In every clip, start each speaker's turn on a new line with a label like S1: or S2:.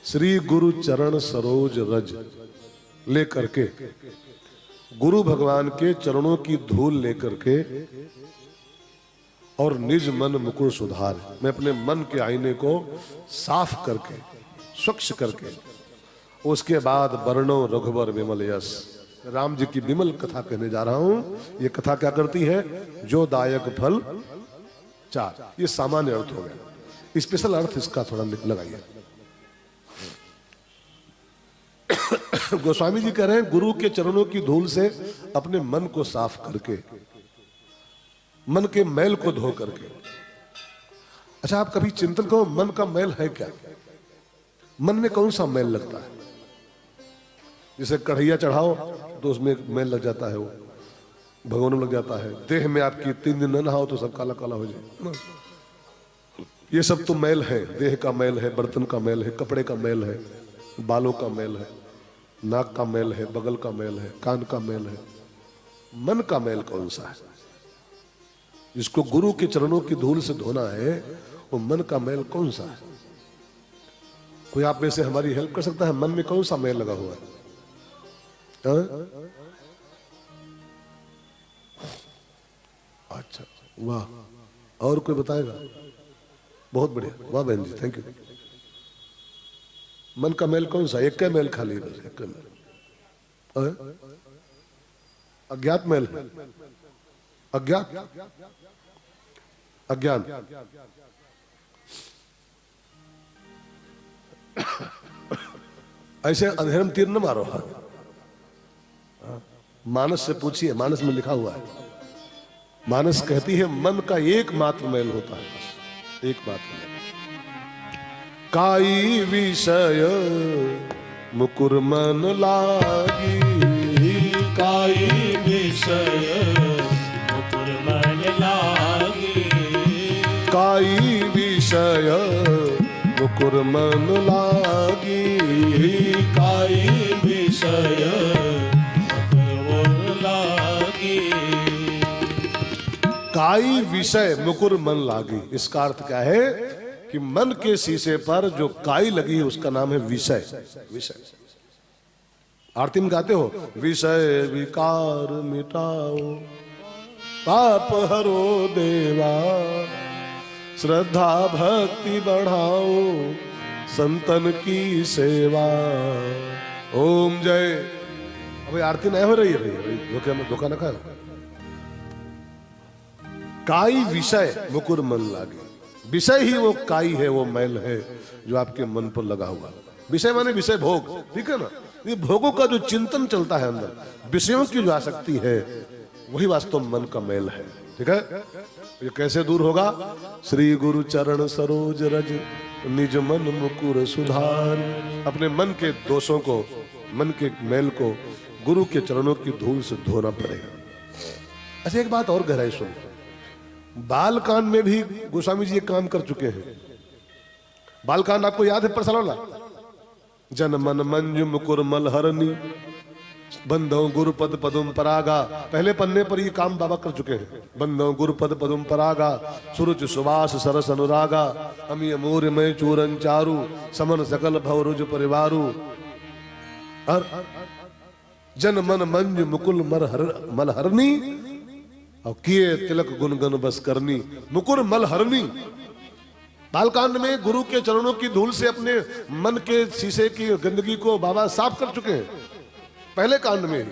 S1: श्री गुरु चरण सरोज रज लेकर के, गुरु भगवान के चरणों की धूल लेकर के और निज मन मुकुर सुधार, मैं अपने मन के आईने को साफ करके स्वच्छ करके उसके बाद वर्णो रघुवर विमल यश, राम जी की विमल कथा कहने जा रहा हूं। ये कथा क्या करती है? जो दायक फल चार। ये सामान्य अर्थ हो गया, स्पेशल अर्थ इसका थोड़ा लगाइए। गोस्वामी जी कह रहे हैं गुरु के चरणों की धूल से अपने मन को साफ करके, मन के मैल को धो करके। अच्छा, आप कभी चिंतन करो मन का मैल है क्या? मन में कौन सा मैल लगता है? जैसे कढ़ैया चढ़ाओ तो उसमें मैल लग जाता है, वो भगवान में लग जाता है। देह में आपकी 3 दिन न नहाओ तो सब काला काला हो जाए। ये सब तो मैल है, देह का मैल है, बर्तन का मैल है, कपड़े का मैल है, बालों का मैल है, नाक का मैल है, बगल का मैल है, कान का मैल है। मन का मैल कौन सा है? जिसको गुरु के चरणों की धूल से धोना है, वो मन का मैल कौन सा है? कोई आप में से हमारी हेल्प कर सकता है? मन में कौन सा मैल लगा हुआ है? अच्छा, वाह। और कोई बताएगा? बहुत बढ़िया, वाह बहन जी, थैंक यू। मन का मैल कौन सा? एक का मैल खाली, बस एक का मैल। अज्ञात मैल है, अज्ञात, अज्ञान। ऐसे अंधेरे में तीर न मारो। मानस से पूछिए, मानस में लिखा हुआ है। मानस कहती है मन का एकमात्र मैल होता है, बस एकमात्र मैल। काई विषय मुकुर मन लागी,
S2: काई विषय मुकुर मन लागी,
S1: काई विषय मुकुर मन लागी,
S2: काई विषय मुकुर लागी,
S1: काई विषय मुकुर मन लागी। इसका अर्थ क्या है कि मन के शीशे पर जो काई लगी है उसका नाम है विषय। विषय आरती में गाते हो, विषय विकार मिटाओ पाप हरो देवा, श्रद्धा भक्ति बढ़ाओ संतन की सेवा। ओम जय। अभी आरती नहीं हो रही है भाई, धोखा न खाओ। काई विषय मुकुर मन लागे, विषय ही वो काई है, वो मैल है जो आपके मन पर लगा हुआ। विषय माने विषय भोग, ठीक है ना? ये भोगों का जो चिंतन चलता है अंदर, विषयों की जो आसक्ति है, वही वास्तव मन का मैल है, ठीक है? ये कैसे दूर होगा? श्री गुरु चरण सरोज रज निज मन मुकुर सुधार। अपने मन के दोषों को, मन के मैल को गुरु के चरणों की धूल से धोना पड़ेगा। अच्छा, एक बात और गहराई सुन, बालकांड में भी गोस्वामी जी ये काम कर चुके हैं। बालकांड आपको याद है? परसलौला जन मन मंजु मुकुर मलहरनी, बंधो गुरुपद पदुम परागा। पहले पन्ने पर ये काम बाबा कर चुके हैं। बंधो गुरुपद पदुम परागा, सुरुच सुवास सरस अनुरागा, अमी अमूर्य मय चूरन चारु, समन सकल भवरुज परिवारु। और जन मन मंजु मुकुल मलहरनी, और किए तिलक गुनगन बस करनी। मुकुर मलहरनी, बालकांड में गुरु के चरणों की धूल से अपने मन के शीशे की गंदगी को बाबा साफ कर चुके हैं, पहले कांड में।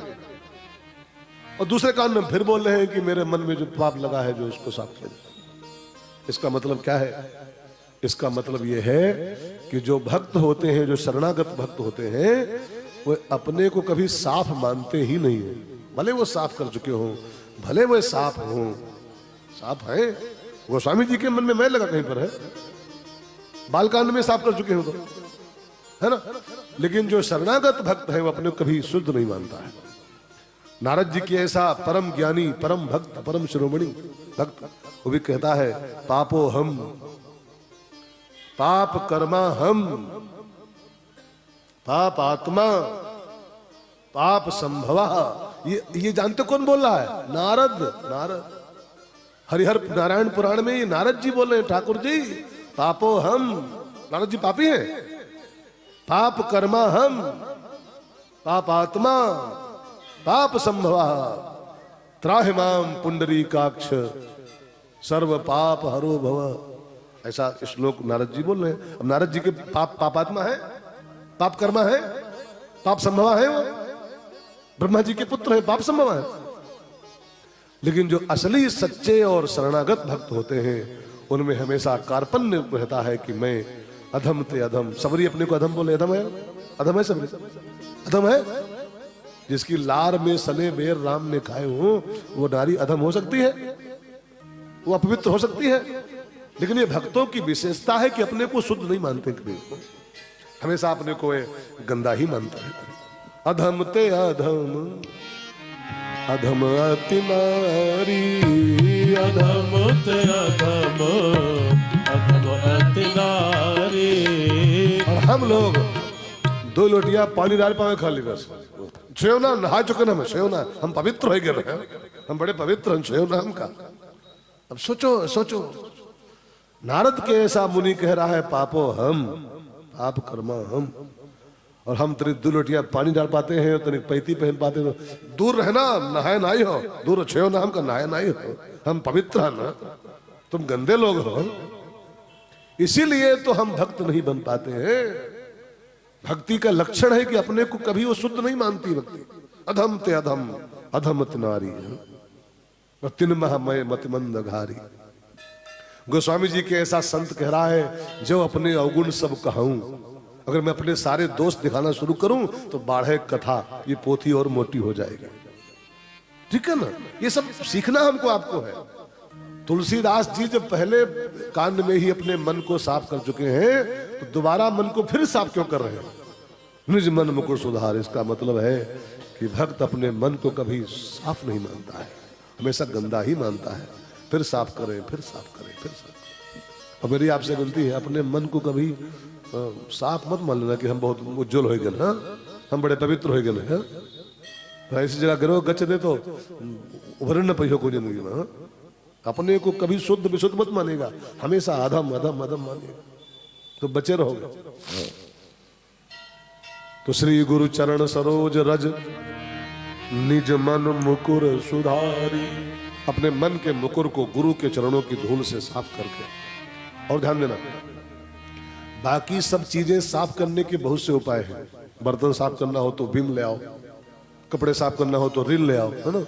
S1: और दूसरे कांड में फिर बोल रहे हैं कि मेरे मन में जो पाप लगा है, जो उसको साफ कर। इसका मतलब क्या है? इसका मतलब यह है कि जो भक्त होते हैं, जो शरणागत भक्त होते हैं, वो अपने को कभी साफ मानते ही नहीं है। भले वो साफ कर चुके हों, भले वो साफ हों, साफ है। गोस्वामी जी के मन में मैल लगा कहीं पर है, बालकांड में साफ कर चुके हो तो, है ना? लेकिन जो शरणागत भक्त है वो अपने को कभी शुद्ध नहीं मानता है। नारद जी की ऐसा परम ज्ञानी, परम भक्त, परम शिरोमणि भक्त, वो भी कहता है पापो हम, पाप कर्मा हम, पाप आत्मा, पाप संभवा। ये जानते कौन बोल रहा है? नारद। नारद हरिहर नारायण पुराण में ये नारद जी बोल रहे हैं, ठाकुर जी पापो हम। नारद जी पापी हैं? पाप कर्मा हम पापात्मा पाप संभवा त्राहिमाम पुंडरीकाक्ष सर्व पाप हरो भव। ऐसा श्लोक नारद जी बोल रहे हैं। अब नारद जी के पापात्मा है, पाप कर्मा है, पाप संभवा है, वो ब्रह्मा जी के पुत्र है, पाप संभवा है। लेकिन जो असली सच्चे और शरणागत भक्त होते हैं उनमें हमेशा कार्पण्य रहता है कि मैं अधम ते अधम। सबरी अपने को अधम बोले, अधम है, अधम है सबरी, अधम है। जिसकी लार में सने बेर राम ने खाए हो वो नारी अधम हो सकती है, वो अपवित्र हो सकती है। लेकिन ये भक्तों की विशेषता है कि अपने को शुद्ध नहीं मानते, कभी हमेशा अपने को गंदा ही मानता है। अधम ते अधम अधम अति नारी,
S2: अधम ते अधम अधम अति नारी।
S1: और हम लोग 2 लोटियां पानी डाल पावे खाली बस सेवना नहा चुके ना, सेवना हम पवित्र हो गए, हम बड़े पवित्र हैं सेवना हमका। अब सोचो सोचो, नारद के ऐसा मुनि कह रहा है पापो हम पाप कर्मा हम, और हम तेरी 2 लोटियां पानी डाल पाते हैं, तेरी पैती पहन पाते हो। दूर रहना, नहाए ना ही हो, दूर छेव ना हमका नहाए ना ही हो, हम पवित्र है ना, तुम गंदे लोग हो। इसीलिए तो हम भक्त नहीं बन पाते हैं। भक्ति का लक्षण है कि अपने को कभी वो शुद्ध नहीं मानती भक्ति। अधम ते अधम अधम ते नारी तिन महामय मत मंद घारी। गोस्वामी जी के ऐसा संत कह रहा है जो अपने अवगुण सब कहूं, अगर मैं अपने सारे दोष दिखाना शुरू करूं तो बाढ़े कथा ये पोथी और मोटी हो जाएगी। ठीक है ना, ये सब सीखना हमको आपको है। तुलसीदास जी जब पहले कांड में ही अपने मन को साफ कर चुके हैं तो दोबारा मन को फिर साफ क्यों कर रहे हैं? निज मन मुकुर सुधार, इसका मतलब है कि भक्त अपने मन को कभी साफ नहीं मानता है, हमेशा गंदा ही मानता है। फिर साफ करें, फिर साफ करें, फिर साफ करें। और मेरी आपसे विनती है, अपने मन को कभी साफ मत मान लेना कि हम बहुत उज्जवल हो गए, हाँ हम बड़े पवित्र हो गए हैं। ऐसी जगह गिरो गच दे तो उभर न पहियो को जिंदगी में। अपने को कभी शुद्ध विशुद्ध मत मानेगा, हमेशा अधम अधम अधम मानेगा तो बचे रहोगे। तो श्री गुरु चरण सरोज रज निज मन मुकुर सुधारी। अपने मन के मुकुर को गुरु के चरणों की धूल से साफ करके। और ध्यान देना, बाकी सब चीजें साफ करने के बहुत से उपाय हैं। बर्तन साफ करना हो तो विम ले आओ, कपड़े साफ करना हो तो रिल ले आओ, है ना,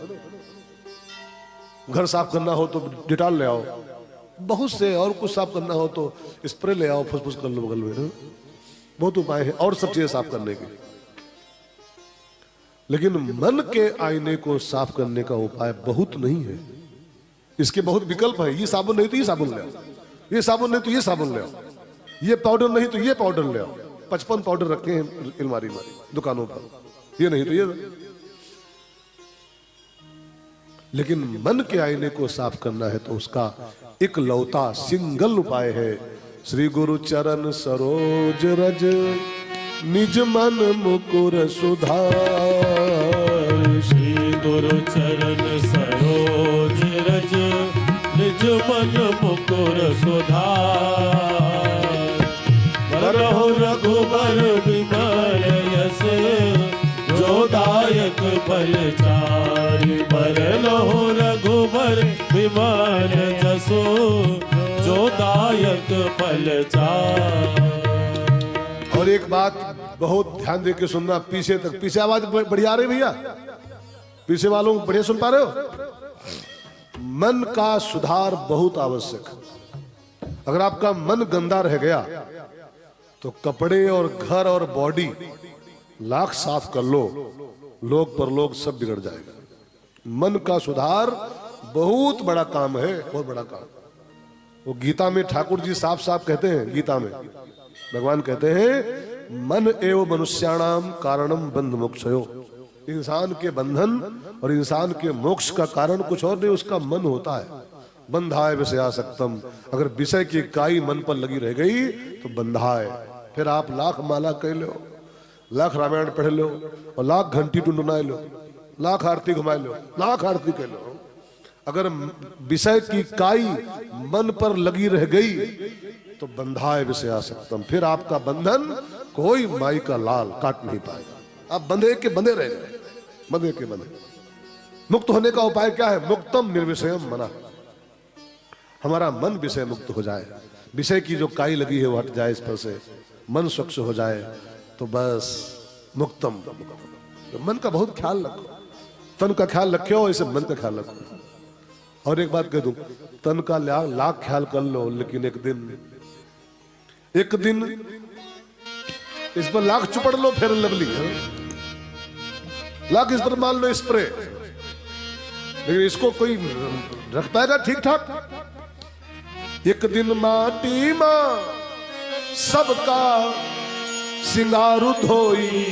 S1: घर साफ करना हो तो डिटॉल ले आओ, बहुत से, और कुछ साफ करना हो तो स्प्रे ले आओ, फुसफुस कर लो बगल में, है? बहुत उपाय है और सब चीजें साफ करने के। लेकिन मन के आईने को साफ करने का उपाय बहुत नहीं है। इसके बहुत विकल्प है। ये साबुन नहीं तो ये साबुन ले आओ, ये साबुन नहीं तो ये साबुन ले आओ, ये पाउडर नहीं तो ये पाउडर ले आओ। 55 पाउडर रखे हैं अलमारी में दुकानों पर, ये नहीं तो ये। लेकिन मन के आईने को साफ करना है तो उसका एक लौता सिंगल उपाय है। श्री गुरु चरण सरोज रज निज मन मुकुर सुधार।
S2: श्री गुरु चरण सरोज रज निज मन मुकुर सुधार। बरहु रघुबर विमल यस जो दायक फलचारि। बरहु रघुबर विमल जसो जो दायक फलचारि।
S1: और एक बात बहुत ध्यान दे के सुनना, पीछे तक, पीछे आवाज बढ़िया आ रही भैया, पीछे वालों बढ़िया सुन पा रहे हो? मन का सुधार बहुत आवश्यक है। अगर आपका मन गंदा रह गया तो कपड़े और घर और बॉडी लाख साफ कर लो, लोग परलोक सब बिगड़ जाएगा। मन का सुधार बहुत बड़ा काम है, बहुत बड़ा काम। वो गीता में ठाकुर जी साफ साफ कहते हैं, गीता में भगवान कहते हैं मन एवं मनुष्याणाम कारणम बंध मोक्षयो। इंसान के बंधन और इंसान के मोक्ष का कारण कुछ और नहीं, उसका मन होता है। बंधाए विषयासक्तम, अगर विषय की काई मन पर लगी रह गई तो बंधाए। फिर आप लाख माला कह लो, लाख रामायण पढ़ लो और लाख घंटी टुनटुनाए लो, लाख आरती घुमाए लो, लाख आरती कह लो, अगर विषय की काई मन पर लगी रह गई तो बंधाए विषयासक्तम, फिर आपका बंधन कोई माई का लाल काट नहीं पाएगा। आप बंधे के बंधे रह गए, बंधे के बंधे। मुक्त होने का उपाय क्या है? मुक्तम निर्विषयम मना, हमारा मन विषय मुक्त हो जाए, विषय की जो काई लगी है वो हट जाए, इस पर से मन स्वच्छ हो जाए, तो बस मुक्तम। तो मन का बहुत ख्याल रखो, तन का ख्याल रखो, ऐसे मन का ख्याल रखो। और एक बात कह दूं, तन का लाख ख्याल कर लो, लेकिन एक दिन इस पर लाख चुपड़ लो, फिर लवली लाख इस पर मान लो स्प्रे, लेकिन इसको कोई रख पाएगा ठीक ठाक? एक दिन माटी मां सबका सिंगारू धोई,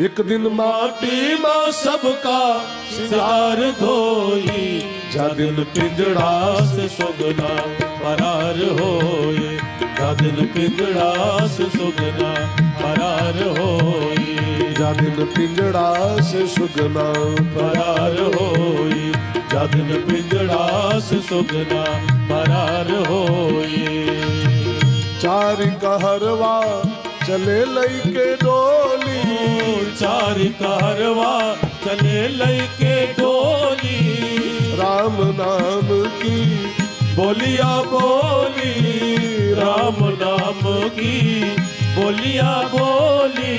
S1: एक दिन माटी मां सबका
S2: सिंगार धोई, जा दिन पिंजड़ा से सुगना फरार होए, जा दिन पिंजड़ा से सुगना फरार होए,
S1: जा दिन पिंजड़ा से सुगना
S2: फरार होए, जा दिन पिंजड़ा से सुगना फरार होए।
S1: चार कहरवा चले लई के डोली,
S2: चार कहरवा चले लई के डोली,
S1: राम नाम की
S2: बोलिया बोली, राम नाम की बोलिया बोली,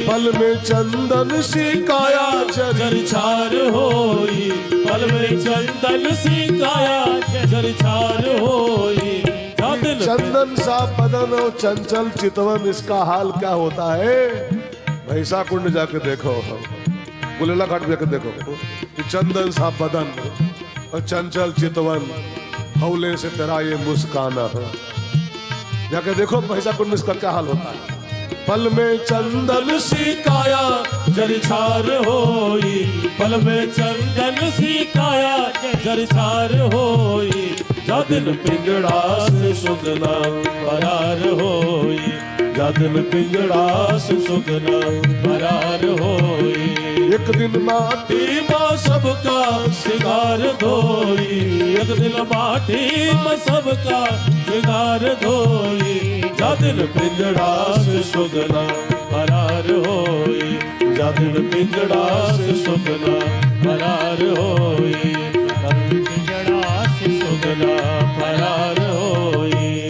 S1: पल में चंदन सी काया
S2: जर छार होई, पल में चंदन सी काया जर छार होई,
S1: चंदन सा बदन और चंचल चितवन, इसका हाल क्या होता है? भैंसा कुंड जाके देखो, गुलेला घाट जाके देखो, चंदन सा बदन और चंचल चितवन, हौले से तेरा ये मुस्काना, जाके देखो भैंसा कुंड में इसका क्या हाल होता है। पल में चंदन
S2: सी काया जर छार होई, पल में चंदन सी काया जर छार होई, जा दिन पिंजड़ा से सुगना फरार होई, जा दिन पिंजड़ा से सुगना फरार होई,
S1: एक दिन माटी
S2: मां सबका सिंगार धोई, एक दिन माटी मां सबका सिंगार धोई, जा दिन पिंजड़ा से सुगना फरार होई, जा दिन पिंजड़ा से सुगना फरार होई, पिंजड़ा से सुगना फरार होई।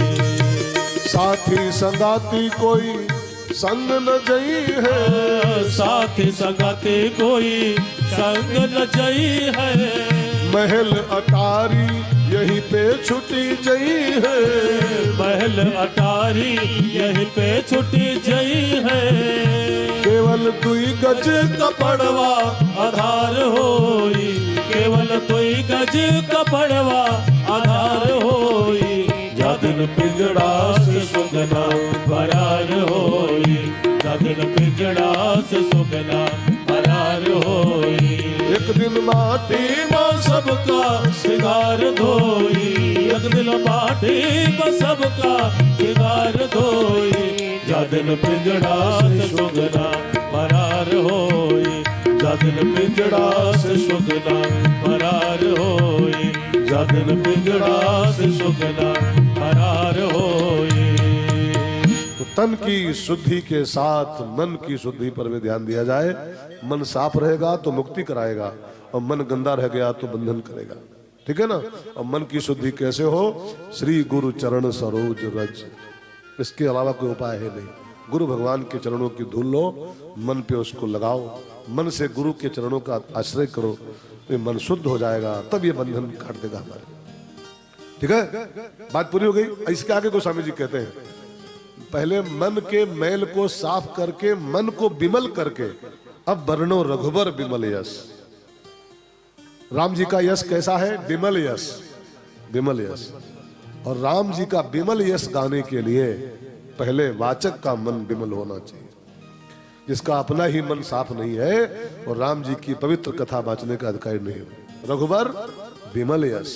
S1: साथी संगाती कोई संग न जई है,
S2: साथी संगाती कोई संग न जई है,
S1: महल अटारी यहीं पे छुटी जई है,
S2: महल अटारी यहीं पे छुटी जई है,
S1: केवल दुई गज
S2: कपड़वा आधार होई, केवल दुई गज कपड़वा आधार होई, जा दिन पिंजड़ा से सुगना फरार होई, जा दिन पिंजड़ा से सुगना फरार होई,
S1: एक दिन माटी
S2: मां सबका सिंगार धोई, एक दिन माटी मां सबका सिंगार धोई, जा दिन पिंजड़ा से सुगना फरार होई, जा दिन पिंजड़ा से सुगना फरार होई, जा दिन पिंजड़ा से सुगना फरार होई।
S1: तन की शुद्धि के साथ मन की शुद्धि पर भी ध्यान दिया जाए। मन साफ रहेगा तो मुक्ति कराएगा, और मन गंदा रह गया तो बंधन करेगा। ठीक है ना? और मन की शुद्धि कैसे हो? श्री गुरु चरण सरोज रज, इसके अलावा कोई उपाय है नहीं। गुरु भगवान के चरणों की धूल लो, मन पे उसको लगाओ, मन से गुरु के चरणों का आश्रय करो, तो मन शुद्ध हो जाएगा, तब ये बंधन काट देगा हमारे। ठीक है, बात पूरी हो गई। इसके आगे गोस्वामी जी कहते हैं, पहले मन के मैल को साफ करके, मन को विमल करके, अब वर्णो रघुबर विमल यश। राम जी का यश कैसा है? विमल यश, विमल यश। और राम जी का विमल यश गाने के लिए पहले वाचक का मन विमल होना चाहिए। जिसका अपना ही मन साफ नहीं है और राम जी की पवित्र कथा वाचने का अधिकारी नहीं हो। रघुबर विमल यश।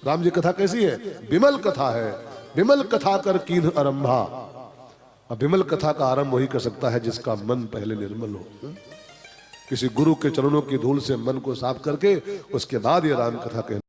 S1: राम जी कथा कैसी है? विमल कथा है। विमल कथा कर कीन्ह आरंभा। अब विमल कथा का आरंभ वही कर सकता है जिसका मन पहले निर्मल हो। किसी गुरु के चरणों की धूल से मन को साफ करके उसके बाद ये राम कथा कहना।